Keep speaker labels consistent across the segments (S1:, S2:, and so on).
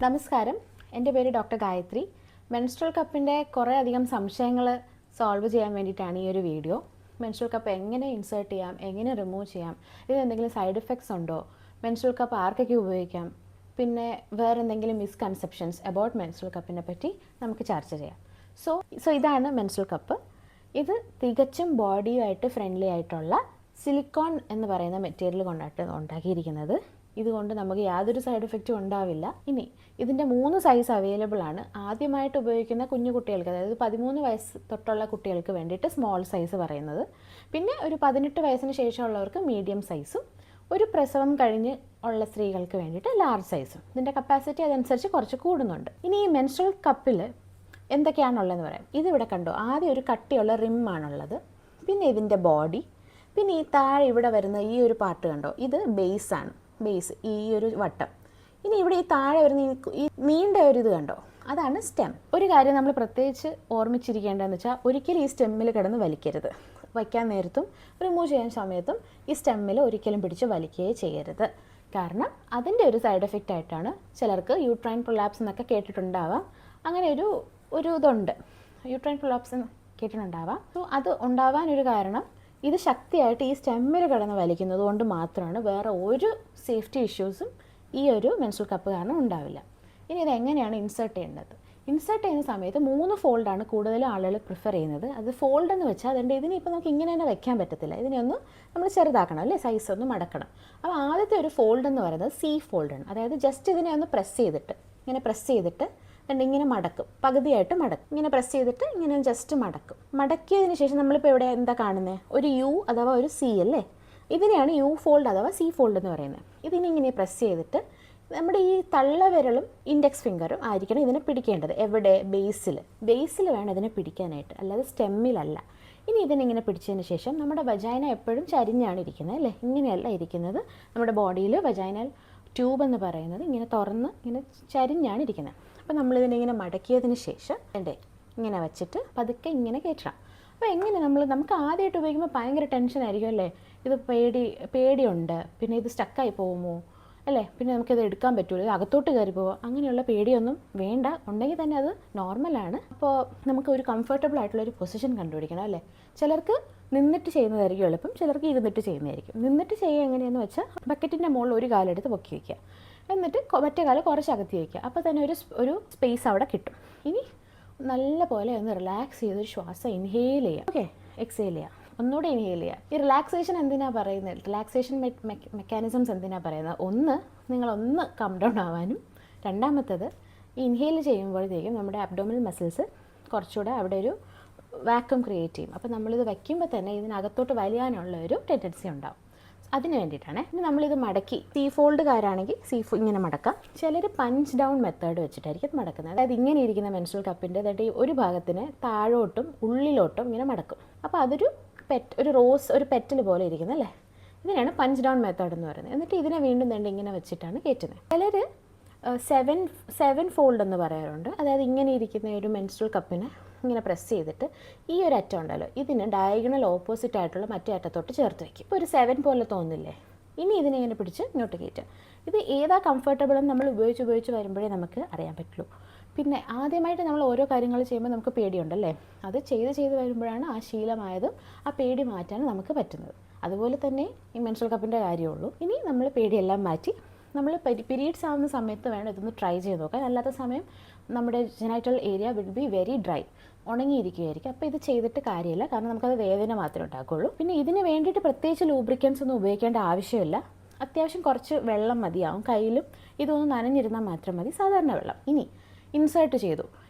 S1: നമസ്കാരം, എൻ്റെ പേര് ഡോക്ടർ ഗായത്രി. മെൻസ്ട്രൽ കപ്പിൻ്റെ കുറേ അധികം സംശയങ്ങൾ സോൾവ് ചെയ്യാൻ വേണ്ടിയിട്ടാണ് ഈ ഒരു വീഡിയോ. മെൻസ്ട്രൽ കപ്പ് എങ്ങനെ ഇൻസേർട്ട് ചെയ്യാം, എങ്ങനെ റിമൂവ് ചെയ്യാം, ഇതിന് എന്തെങ്കിലും സൈഡ് എഫക്ട്സ് ഉണ്ടോ, മെൻസ്ട്രൽ കപ്പ് ആർക്കൊക്കെ ഉപയോഗിക്കാം, പിന്നെ വേറെ എന്തെങ്കിലും മിസ്കൺസെപ്ഷൻസ് അബൌട്ട് മെൻസ്ട്രൽ കപ്പിനെ പറ്റി നമുക്ക് ചർച്ച ചെയ്യാം. സോ ഇതാണ് മെൻസ്ട്രൽ കപ്പ്. ഇത് തികച്ചും ബോഡിയുമായിട്ട് ഫ്രണ്ട്ലി ആയിട്ടുള്ള സിലിക്കോൺ എന്ന് പറയുന്ന മെറ്റീരിയൽ കൊണ്ടാണ് ഉണ്ടാക്കിയിരിക്കുന്നത്. ഇതുകൊണ്ട് നമുക്ക് യാതൊരു സൈഡ് എഫക്റ്റും ഉണ്ടാവില്ല. ഇനി ഇതിൻ്റെ 3 സൈസ് അവൈലബിൾ ആണ്. ആദ്യമായിട്ട് ഉപയോഗിക്കുന്ന കുഞ്ഞു കുട്ടികൾക്ക്, അതായത് 13 വയസ്സ് തൊട്ടുള്ള കുട്ടികൾക്ക് വേണ്ടിയിട്ട് സ്മോൾ സൈസ് പറയുന്നത്, പിന്നെ ഒരു 18 വയസ്സിന് ശേഷമുള്ളവർക്ക് മീഡിയം സൈസും, ഒരു പ്രസവം കഴിഞ്ഞ് ഉള്ള സ്ത്രീകൾക്ക് വേണ്ടിയിട്ട് ലാർജ് സൈസും. ഇതിൻ്റെ കപ്പാസിറ്റി അതനുസരിച്ച് കുറച്ച് കൂടുന്നുണ്ട്. ഇനി ഈ മെൻസ്ട്രൽ കപ്പിൽ എന്തൊക്കെയാണുള്ളതെന്ന് പറയാം. ഇതിവിടെ കണ്ടോ, ആദ്യം ഒരു കട്ടിയുള്ള റിമ്മാണുള്ളത്, പിന്നെ ഇതിൻ്റെ ബോഡി, പിന്നെ ഈ താഴെ ഇവിടെ വരുന്ന ഈ ഒരു പാർട്ട് കണ്ടോ, ഇത് ബേസാണ്. ബേസ് ഈ ഒരു വട്ടം. ഇനി ഇവിടെ ഈ താഴെ വരുന്ന ഈ നീണ്ട ഒരു ഇത് കണ്ടോ, അതാണ് സ്റ്റെം. ഒരു കാര്യം നമ്മൾ പ്രത്യേകിച്ച് ഓർമ്മിച്ചിരിക്കേണ്ടതെന്ന് വെച്ചാൽ, ഒരിക്കലും ഈ സ്റ്റെമ്മിൽ കിടന്ന് വലിക്കരുത്. വയ്ക്കാൻ നേരത്തും റിമൂവ് ചെയ്യാൻ സമയത്തും ഈ സ്റ്റെമ്മിൽ ഒരിക്കലും പിടിച്ച് വലിക്കുകയേ ചെയ്യരുത്. കാരണം അതിൻ്റെ ഒരു സൈഡ് എഫക്റ്റ് ആയിട്ടാണ് ചിലർക്ക് യൂട്രൈൻ പ്രൊലാപ്സ് എന്നൊക്കെ കേട്ടിട്ടുണ്ടാവാം. അങ്ങനെ ഒരു ഇതുണ്ട്, യൂട്രൈൻ പ്രൊലാപ്സ് എന്ന് കേട്ടിട്ടുണ്ടാവാം. സോ അത് ഉണ്ടാവാനൊരു കാരണം ഇത് ശക്തിയായിട്ട് ഈ സ്റ്റെമ്മിൽ കിടന്ന് വലിക്കുന്നത് കൊണ്ട് മാത്രമാണ്. വേറെ ഒരു സേഫ്റ്റി ഇഷ്യൂസും ഈ ഒരു മെൻസ്ട്രൽ കപ്പ് കാരണം ഉണ്ടാവില്ല. ഇനി ഇത് എങ്ങനെയാണ് ഇൻസേർട്ട് ചെയ്യേണ്ടത്? ഇൻസേർട്ട് ചെയ്യുന്ന സമയത്ത് 3 ഫോൾഡാണ് കൂടുതലും ആളുകൾ പ്രിഫർ ചെയ്യുന്നത്. അത് ഫോൾഡ് എന്ന് വെച്ചാൽ അതുകൊണ്ട് ഇതിനെ ഇപ്പോൾ നമുക്ക് ഇങ്ങനെ തന്നെ വെക്കാൻ പറ്റത്തില്ല. ഇതിനെ ഒന്ന് നമ്മൾ ചെറുതാക്കണം, അല്ലേ, സൈസ് ഒന്ന് മടക്കണം. അപ്പോൾ ആദ്യത്തെ ഒരു ഫോൾഡ് എന്ന് പറയുന്നത് സി ഫോൾഡാണ്. അതായത് ജസ്റ്റ് ഇതിനെ ഒന്ന് പ്രസ് ചെയ്തിട്ട് ഇങ്ങനെ മടക്കും, പകുതിയായിട്ട് മടക്കും. ഇങ്ങനെ പ്രസ് ചെയ്തിട്ട് ഇങ്ങനെ ജസ്റ്റ് മടക്കും. മടക്കിയതിന് ശേഷം നമ്മളിപ്പോൾ ഇവിടെ എന്താ കാണുന്നത്, ഒരു യു അഥവാ ഒരു സി അല്ലേ, ഇതിനെയാണ് യു ഫോൾഡ് അഥവാ സി ഫോൾഡ് എന്ന് പറയുന്നത്. ഇതിനിങ്ങനെ പ്രസ് ചെയ്തിട്ട് നമ്മുടെ ഈ തള്ളവിരലും ഇൻഡെക്സ് ഫിംഗറും ആയിരിക്കണം ഇതിനെ പിടിക്കേണ്ടത്. എവിടെ? ബേസിൽ വേണം ഇതിനെ പിടിക്കാനായിട്ട്, അല്ലാതെ സ്റ്റെമ്മിലല്ല. ഇനി ഇതിനിങ്ങനെ പിടിച്ചതിന് ശേഷം നമ്മുടെ വജൈന എപ്പോഴും ചരിഞ്ഞാണ് ഇരിക്കുന്നത്, അല്ലേ, ഇങ്ങനെയല്ല ഇരിക്കുന്നത്. നമ്മുടെ ബോഡിയിൽ വജൈനൽ ട്യൂബ് എന്ന് പറയുന്നത് ഇങ്ങനെ തുറന്ന് ഇങ്ങനെ ചരിഞ്ഞാണ് ഇരിക്കുന്നത്. അപ്പോൾ നമ്മളിതിനെ മടക്കിയതിന് ശേഷം ഇങ്ങനെ വെച്ചിട്ട് പതുക്കെ ഇങ്ങനെ കയറ്റണം. അപ്പോൾ എങ്ങനെ നമുക്ക് ആദ്യമായിട്ട് ഉപയോഗിക്കുമ്പോൾ ഭയങ്കര ടെൻഷൻ ആയിരിക്കും, അല്ലേ, ഇത് പേടിയുണ്ട്, പിന്നെ ഇത് സ്റ്റക്കായി പോകുമോ, അല്ലേ, പിന്നെ നമുക്കിത് എടുക്കാൻ പറ്റുമല്ലോ, ഇത് അകത്തോട്ട് കയറി പോവുക, അങ്ങനെയുള്ള പേടിയൊന്നും വേണ്ട. ഉണ്ടെങ്കിൽ തന്നെ അത് നോർമലാണ്. അപ്പോൾ നമുക്ക് ഒരു കംഫർട്ടബിൾ ആയിട്ടുള്ളൊരു പൊസിഷൻ കണ്ടുപിടിക്കണം, അല്ലേ. ചിലർക്ക് നിന്നിട്ട് ചെയ്യുന്നതായിരിക്കും എളുപ്പം, ചിലർക്ക് ഇരുന്നിട്ട് ചെയ്യുന്നതായിരിക്കും. നിന്നിട്ട് ചെയ്യുക എങ്ങനെയാണെന്ന് വെച്ചാൽ, ബക്കറ്റിൻ്റെ മുകളിൽ ഒരു കാലെടുത്ത് പൊക്കി വയ്ക്കുക, എന്നിട്ട് മറ്റേ കാലം കുറച്ച് അകത്തി വയ്ക്കുക. അപ്പോൾ തന്നെ ഒരു സ്പേസ് അവിടെ കിട്ടും. ഇനി നല്ല പോലെ ഒന്ന് റിലാക്സ് ചെയ്തൊരു ശ്വാസം ഇൻഹെയിൽ ചെയ്യുക. ഓക്കെ, എക്സെയിൽ ചെയ്യുക, ഒന്നുകൂടെ ഇൻഹെയിൽ ചെയ്യുക. ഈ റിലാക്സേഷൻ എന്തിനാണ് പറയുന്നത്, റിലാക്സേഷൻ മെക്കാനിസംസ് എന്തിനാണ് പറയുന്നത്? ഒന്ന്, നിങ്ങളൊന്ന് കം ഡൗൺ ആവാനും, രണ്ടാമത്തത് ഈ ഇൻഹെയിൽ ചെയ്യുമ്പോഴത്തേക്കും നമ്മുടെ അബ്ഡോമിനൽ മസിൽസ് കുറച്ചുകൂടെ അവിടെ ഒരു വാക്വം ക്രിയേറ്റ് ചെയ്യും. അപ്പോൾ നമ്മളിത് വയ്ക്കുമ്പോൾ തന്നെ ഇതിനകത്തോട്ട് വലിയാനുള്ള ഒരു ടെൻഡൻസി ഉണ്ടാവും. അതിന് വേണ്ടിയിട്ടാണ്. ഇനി നമ്മളിത് മടക്കി, സി ഫോൾഡുകാരാണെങ്കിൽ ഇങ്ങനെ മടക്കാം. ചിലർ പഞ്ച് ഡൗൺ മെത്തേഡ് വെച്ചിട്ടായിരിക്കും മടക്കുന്നത്. അതായത് ഇങ്ങനെ ഇരിക്കുന്ന മെൻസ്ട്രൽ കപ്പിൻ്റെ അതായത് ഒരു ഭാഗത്തിന് താഴോട്ടും ഉള്ളിലോട്ടും ഇങ്ങനെ മടക്കും. അപ്പോൾ അതൊരു ഒരു പെറ്റൽ പോലെ ഇരിക്കുന്നത്, അല്ലേ. ഇതിനാണ് പഞ്ച് ഡൗൺ മെത്തേഡ് എന്ന് പറയുന്നത്. എന്നിട്ട് ഇതിനെ വീണ്ടും ഇങ്ങനെ വെച്ചിട്ടാണ് കയറ്റുന്നത്. ചിലർ 7 ഫോൾഡ് എന്ന് പറയാറുണ്ട്. അതായത് ഇങ്ങനെ ഇരിക്കുന്ന ഒരു മെൻസ്ട്രൽ കപ്പിനെ ഇങ്ങനെ പ്രസ് ചെയ്തിട്ട് ഈ ഒരു അറ്റം ഉണ്ടല്ലോ, ഇതിന് ഡയഗണൽ ഓപ്പോസിറ്റ് ആയിട്ടുള്ള മറ്റേ അറ്റത്തോട്ട് ചേർത്ത് വയ്ക്കും. ഇപ്പോൾ ഒരു 7 പോലെ തോന്നില്ലേ. ഇനി ഇതിനെ ഇങ്ങനെ പിടിച്ച് ഇങ്ങോട്ട് കയറ്റുക. ഇത് ഏതാ കംഫർട്ടബിൾ എന്ന് നമ്മൾ ഉപയോഗിച്ച് വരുമ്പോഴേ നമുക്ക് അറിയാൻ പറ്റുള്ളൂ. പിന്നെ ആദ്യമായിട്ട് നമ്മൾ ഓരോ കാര്യങ്ങൾ ചെയ്യുമ്പോൾ നമുക്ക് പേടിയുണ്ടല്ലേ, അത് ചെയ്ത് വരുമ്പോഴാണ് ആ ശീലമായതും ആ പേടി മാറ്റാൻ നമുക്ക് പറ്റുന്നത്. അതുപോലെ തന്നെ ഈ മെൻസ്ട്രൽ കപ്പിൻ്റെ കാര്യമുള്ളൂ. ഇനി നമ്മൾ പേടിയെല്ലാം മാറ്റി നമ്മൾ പീരീഡ്സ് ആവുന്ന സമയത്ത് വേണം ഇതൊന്ന് ട്രൈ ചെയ്ത് നോക്കാൻ. അല്ലാത്ത സമയം നമ്മുടെ genital area will be very dry, ഉണങ്ങിയിരിക്കുകയായിരിക്കും. അപ്പോൾ ഇത് ചെയ്തിട്ട് കാര്യമില്ല, കാരണം നമുക്കത് വേദന മാത്രമേ ഉണ്ടാക്കുകയുള്ളൂ. പിന്നെ ഇതിന് വേണ്ടിയിട്ട് പ്രത്യേകിച്ച് ലൂബ്രിക്കൻസ് ഒന്നും ഉപയോഗിക്കേണ്ട ആവശ്യമില്ല. അത്യാവശ്യം കുറച്ച് വെള്ളം മതിയാവും. കയ്യിലും ഇതൊന്ന് നനഞ്ഞിരുന്നാൽ മാത്രം മതി, സാധാരണ വെള്ളം. ഇനി ഇൻസേർട്ട്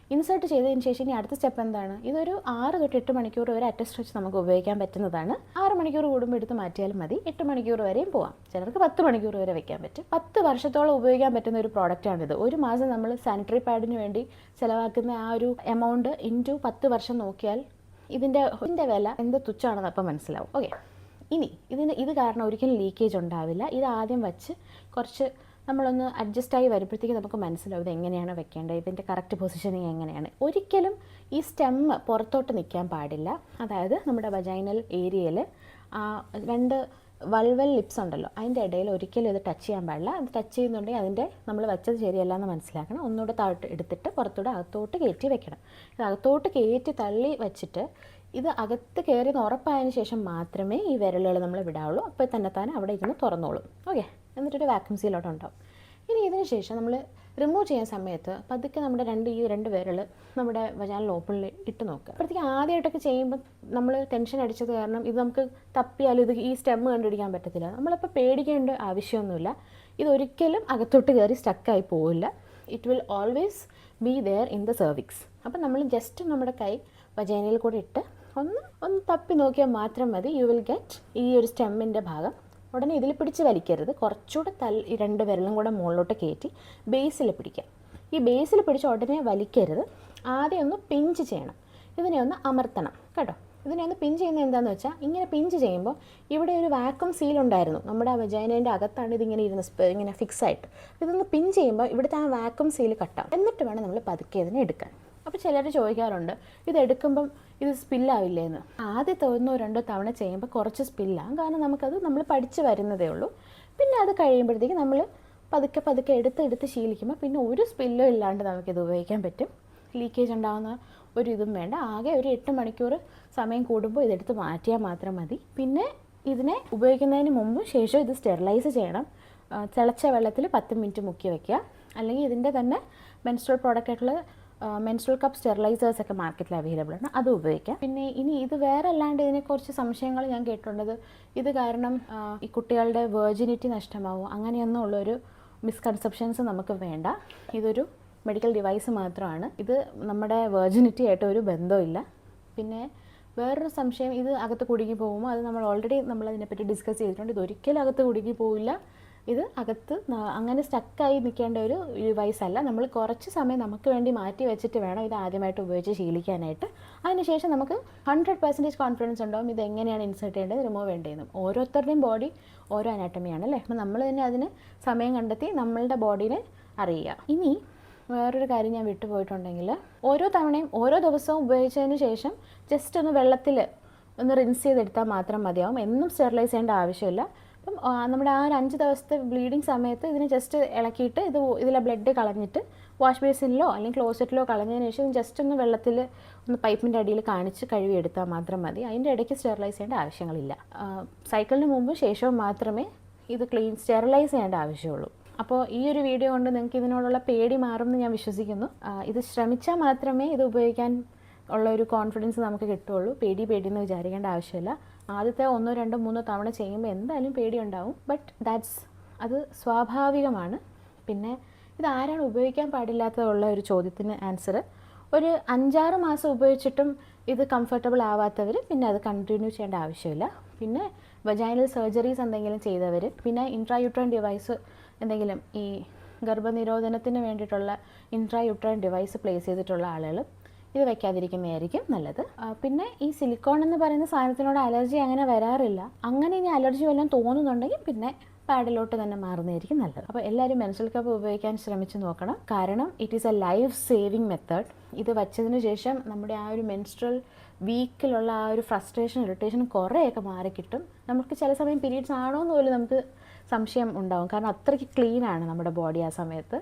S1: ചെയ്തതിന് ശേഷം ഇനി അടുത്ത സ്റ്റെപ്പ് എന്താണ്? ഇതൊരു 6 തൊട്ട് 8 മണിക്കൂർ വരെ അറ്റ് സ്ട്രെച്ച് നമുക്ക് ഉപയോഗിക്കാൻ പറ്റുന്നതാണ്. 6 മണിക്കൂർ കൂടുമ്പോൾ എടുത്ത് മാറ്റിയാലും മതി. 8 മണിക്കൂർ വരെയും പോവാം. ചിലർക്ക് 10 മണിക്കൂർ വരെ വെക്കാൻ പറ്റും. 10 വർഷത്തോളം ഉപയോഗിക്കാൻ പറ്റുന്ന ഒരു പ്രോഡക്റ്റാണിത്. ഒരു മാസം നമ്മൾ സാനിറ്ററി പാഡിന് വേണ്ടി ചിലവാക്കുന്ന ആ ഒരു എമൗണ്ട് ഇൻറ്റു 10 വർഷം നോക്കിയാൽ ഇതിൻ്റെ വില എന്ത് തുച്ഛമാണെന്ന് അപ്പം മനസ്സിലാവും. ഓക്കെ, ഇനി ഇത് കാരണം ഒരിക്കലും ലീക്കേജ് ഉണ്ടാവില്ല. ഇത് ആദ്യം വച്ച് കുറച്ച് നമ്മളൊന്ന് അഡ്ജസ്റ്റായി വരുമ്പോഴത്തേക്ക് നമുക്ക് മനസ്സിലാവും ഇത് എങ്ങനെയാണ് വെക്കേണ്ടത്, ഇതിൻ്റെ കറക്റ്റ് പൊസിഷനിങ് എങ്ങനെയാണ്. ഒരിക്കലും ഈ സ്റ്റെമ്മ് പുറത്തോട്ട് നിൽക്കാൻ പാടില്ല. അതായത് നമ്മുടെ വജൈനൽ ഏരിയയിൽ 2 വൾവൽ ലിപ്സ് ഉണ്ടല്ലോ അതിൻ്റെ ഇടയിൽ ഒരിക്കലും ഇത് ടച്ച് ചെയ്യാൻ പാടില്ല. അത് ടച്ച് ചെയ്യുന്നുണ്ടെങ്കിൽ അതിൻ്റെ നമ്മൾ വെച്ചത് ശരിയല്ല എന്ന് മനസ്സിലാക്കണം. ഒന്നുകൂടെ താഴോട്ട് എടുത്തിട്ട് പുറത്തൂടെ അകത്തോട്ട് കയറ്റി വെക്കണം. ഇത് അകത്തോട്ട് കയറ്റി തള്ളി വെച്ചിട്ട് ഇത് അകത്ത് കയറിയെന്ന് ഉറപ്പായതിന് ശേഷം മാത്രമേ ഈ വിരലുകൾ നമ്മൾ വിടാവുള്ളൂ. അപ്പോൾ തന്നെ അവിടെ ഇരുന്ന് തുറന്നോളും. ഓക്കെ, എന്നിട്ടൊരു വാക്യൂം സീലോട്ട് ഉണ്ടാവും. ഇനി ഇതിന് ശേഷം നമ്മൾ റിമൂവ് ചെയ്യുന്ന സമയത്ത് പതുക്കെ നമ്മുടെ ഈ രണ്ട് വിരൽ നമ്മുടെ വജാനൽ ഓപ്പണിൽ ഇട്ട് നോക്കുക. അപ്പോഴത്തേക്ക് ആദ്യമായിട്ടൊക്കെ ചെയ്യുമ്പോൾ നമ്മൾ ടെൻഷൻ അടിച്ചത് കാരണം ഇത് നമുക്ക് തപ്പിയാലും ഇത് ഈ സ്റ്റെം കണ്ടുപിടിക്കാൻ പറ്റത്തില്ല. നമ്മളപ്പോൾ പേടിക്കേണ്ട ആവശ്യമൊന്നുമില്ല. ഇതൊരിക്കലും അകത്തോട്ട് കയറി സ്റ്റക്കായി പോവില്ല. It will always be there in the cervix. അപ്പം നമ്മൾ ജസ്റ്റ് നമ്മുടെ കൈ വജൈനയിൽ കൂടെ ഇട്ട് ഒന്ന് തപ്പി നോക്കിയാൽ മാത്രം മതി. യു വിൽ ഗെറ്റ് ഈ ഒരു സ്റ്റെമ്മിൻ്റെ ഭാഗം. ഉടനെ ഇതിൽ പിടിച്ച് വലിക്കരുത്. കുറച്ചുകൂടെ ഈ രണ്ട് വിരലും കൂടെ മുകളിലോട്ട് കയറ്റി ബേസിൽ പിടിക്കാം. ഈ ബേസിൽ പിടിച്ച് ഉടനെ വലിക്കരുത്. ആദ്യം ഒന്ന് പിഞ്ച് ചെയ്യണം. ഇതിനെ ഒന്ന് അമർത്തണം കേട്ടോ. ഇതിനെ ഒന്ന് പിഞ്ച് ചെയ്യുന്നത് എന്താണെന്ന് വെച്ചാൽ ഇങ്ങനെ പിഞ്ച് ചെയ്യുമ്പോൾ ഇവിടെ ഒരു വാക്വം സീൽ ഉണ്ടായിരുന്നു. നമ്മുടെ ആ വജൈനേൻ്റെ അകത്താണ് ഇതിങ്ങനെ ഇങ്ങനെ ഫിക്സ് ആയിട്ട്. ഇതൊന്ന് പിഞ്ച് ചെയ്യുമ്പോൾ ഇവിടുത്തെ ആ വാക്വം സീൽ കട്ടാവും. എന്നിട്ട് വേണം നമ്മൾ പതുക്കെ ഇതിനെ എടുക്കാൻ. അപ്പോൾ ചിലർ ചോദിക്കാറുണ്ട് ഇതെടുക്കുമ്പം ഇത് സ്പില്ലാവില്ലേ എന്ന്. ആദ്യത്തെ 1-2 തവണ ചെയ്യുമ്പോൾ കുറച്ച് സ്പില്ലാകും. കാരണം നമ്മൾ പഠിച്ച് വരുന്നതേ ഉള്ളൂ. പിന്നെ അത് കഴിയുമ്പോഴത്തേക്ക് നമ്മൾ പതുക്കെ എടുത്ത് ശീലിക്കുമ്പോൾ പിന്നെ ഒരു സ്പില്ലോ ഇല്ലാണ്ട് നമുക്കിത് ഉപയോഗിക്കാൻ പറ്റും. ലീക്കേജ് ഉണ്ടാകുന്ന ഒരു ഇതും വേണ്ട. ആകെ ഒരു 8 മണിക്കൂർ സമയം കൂടുമ്പോൾ ഇതെടുത്ത് മാറ്റിയാൽ മാത്രം മതി. പിന്നെ ഇതിനെ ഉപയോഗിക്കുന്നതിന് മുമ്പും ശേഷം ഇത് സ്റ്റെറിലൈസ് ചെയ്യണം. തിളച്ച വെള്ളത്തിൽ 10 മിനിറ്റ് മുക്കി വയ്ക്കുക. അല്ലെങ്കിൽ ഇതിൻ്റെ തന്നെ മെൻസ്ട്രൽ പ്രോഡക്റ്റ് ആയിട്ടുള്ള മെൻസ്ട്രൽ കപ്പ് സ്റ്റെറിലൈസേഴ്സ് ഒക്കെ മാർക്കറ്റിൽ അവൈലബിൾ ആണ്. അത് ഉപയോഗിക്കാം. പിന്നെ ഇത് വേറെ അല്ലാണ്ട് ഇതിനെക്കുറിച്ച് സംശയങ്ങൾ ഞാൻ കേട്ടിട്ടുള്ളത് ഇത് കാരണം ഈ കുട്ടികളുടെ വെർജിനിറ്റി നഷ്ടമാവും അങ്ങനെയൊന്നും ഉള്ളൊരു മിസ്കൺസെപ്ഷൻസ് നമുക്ക് വേണ്ട. ഇതൊരു മെഡിക്കൽ ഡിവൈസ് മാത്രമാണ്. ഇത് നമ്മുടെ വെർജിനിറ്റി ആയിട്ട് ഒരു ബന്ധമില്ല. പിന്നെ വേറൊരു സംശയം, ഇത് അകത്ത് കുടുങ്ങി പോകുമ്പോൾ അത് നമ്മളതിനെപ്പറ്റി ഡിസ്കസ് ചെയ്തിട്ടുണ്ട്. ഇതൊരിക്കലും അകത്ത് കുടുങ്ങി പോവില്ല. ഇത് അകത്ത് അങ്ങനെ സ്റ്റക്കായി നിൽക്കേണ്ട ഒരു ഡിവൈസ് അല്ല. നമ്മൾ കുറച്ച് സമയം നമുക്ക് വേണ്ടി മാറ്റി വെച്ചിട്ട് വേണം ഇത് ആദ്യമായിട്ട് ഉപയോഗിച്ച് ശീലിക്കാനായിട്ട്. അതിനുശേഷം നമുക്ക് 100% കോൺഫിഡൻസ് ഉണ്ടാവും ഇത് എങ്ങനെയാണ് ഇൻസേർട്ട് ചെയ്യേണ്ടത്, റിമൂവ് വേണ്ടതെന്നും. ഓരോരുത്തരുടെയും ബോഡി ഓരോ അനാട്ടമിയാണ് അല്ലേ. അപ്പോൾ നമ്മൾ തന്നെ അതിന് സമയം കണ്ടെത്തി നമ്മളുടെ ബോഡീനെ അറിയുക. ഇനി വേറൊരു കാര്യം ഞാൻ വിട്ടുപോയിട്ടുണ്ടെങ്കിൽ ഓരോ തവണയും ഓരോ ദിവസവും ഉപയോഗിച്ചതിന് ശേഷം ജസ്റ്റ് ഒന്ന് വെള്ളത്തിൽ ഒന്ന് റിൻസ് ചെയ്തെടുത്താൽ മാത്രം മതിയാവും. എന്നും സ്റ്റെറിലൈസ് ചെയ്യേണ്ട ആവശ്യമില്ല. അപ്പം നമ്മുടെ ആ ഒരു 5 ദിവസത്തെ ബ്ലീഡിങ് സമയത്ത് ഇതിനെ ജസ്റ്റ് ഇളക്കിയിട്ട് ഇതിലെ ബ്ലഡ് കളഞ്ഞിട്ട് വാഷ് ബേസിനിലോ അല്ലെങ്കിൽ ക്ലോസറ്റിലോ കളഞ്ഞതിന് ശേഷം ജസ്റ്റ് ഒന്ന് വെള്ളത്തിൽ ഒന്ന് പൈപ്പിൻ്റെ അടിയിൽ കാണിച്ച് കഴുകിയെടുത്താൽ മാത്രം മതി. അതിൻ്റെ ഇടയ്ക്ക് സ്റ്റെറിലൈസ് ചെയ്യേണ്ട ആവശ്യങ്ങളില്ല. സൈക്കിളിന് മുമ്പും ശേഷവും മാത്രമേ ഇത് സ്റ്റെറിലൈസ് ചെയ്യേണ്ട ആവശ്യമുള്ളൂ. അപ്പോൾ ഈ ഒരു വീഡിയോ കൊണ്ട് നിങ്ങൾക്ക് ഇതിനോടുള്ള പേടി മാറുമെന്ന് ഞാൻ വിശ്വസിക്കുന്നു. ഇത് ശ്രമിച്ചാൽ മാത്രമേ ഇത് ഉപയോഗിക്കാൻ ഉള്ള ഒരു കോൺഫിഡൻസ് നമുക്ക് കിട്ടുള്ളൂ. പേടിയെന്ന് വിചാരിക്കേണ്ട ആവശ്യമില്ല. ആദ്യത്തെ 1, 2, 3 തവണ ചെയ്യുമ്പോൾ എന്തായാലും പേടിയുണ്ടാവും. ബട്ട് അത് സ്വാഭാവികമാണ്. പിന്നെ ഇത് ആരാണ് ഉപയോഗിക്കാൻ പാടില്ലാത്തതുള്ള ഒരു ചോദ്യത്തിന് ആൻസർ, ഒരു 5-6 മാസം ഉപയോഗിച്ചിട്ടും ഇത് കംഫർട്ടബിൾ ആവാത്തവർ പിന്നെ അത് കണ്ടിന്യൂ ചെയ്യേണ്ട ആവശ്യമില്ല. പിന്നെ വജൈനൽ സർജറീസ് എന്തെങ്കിലും ചെയ്തവർ, പിന്നെ ഇൻട്രായൂട്രൈൻ ഡിവൈസ് എന്തെങ്കിലും ഈ ഗർഭനിരോധനത്തിന് വേണ്ടിയിട്ടുള്ള ഇൻട്രായൂട്രൈൻ ഡിവൈസ് പ്ലേസ് ചെയ്തിട്ടുള്ള ആളുകൾ ഇത് വയ്ക്കാതിരിക്കുന്നതായിരിക്കും നല്ലത്. പിന്നെ ഈ സിലിക്കോൺ എന്ന് പറയുന്ന സാധനത്തിനോട് അലർജി അങ്ങനെ വരാറില്ല. അങ്ങനെ ഇനി അലർജി വല്ലതും തോന്നുന്നുണ്ടെങ്കിൽ പിന്നെ പാഡിലോട്ട് തന്നെ മാറുന്നതായിരിക്കും നല്ലത്. അപ്പോൾ എല്ലാവരും മെൻസ്ട്രൽ കപ്പ് ഉപയോഗിക്കാൻ ശ്രമിച്ച് നോക്കണം. കാരണം it is A life saving method. ഇത് വച്ചതിന് ശേഷം നമ്മുടെ ആ ഒരു മെൻസ്ട്രൽ വീക്കിലുള്ള ആ ഒരു ഫ്രസ്ട്രേഷൻ ഇറിറ്റേഷൻ കുറേയൊക്കെ മാറിക്കിട്ടും. നമുക്ക് ചില സമയം പീരീഡ്സ് ആണോ എന്ന് പോലും നമുക്ക് സംശയം ഉണ്ടാവും. കാരണം അത്രയ്ക്ക് ക്ലീനാണ് നമ്മുടെ ബോഡി ആ സമയത്ത്.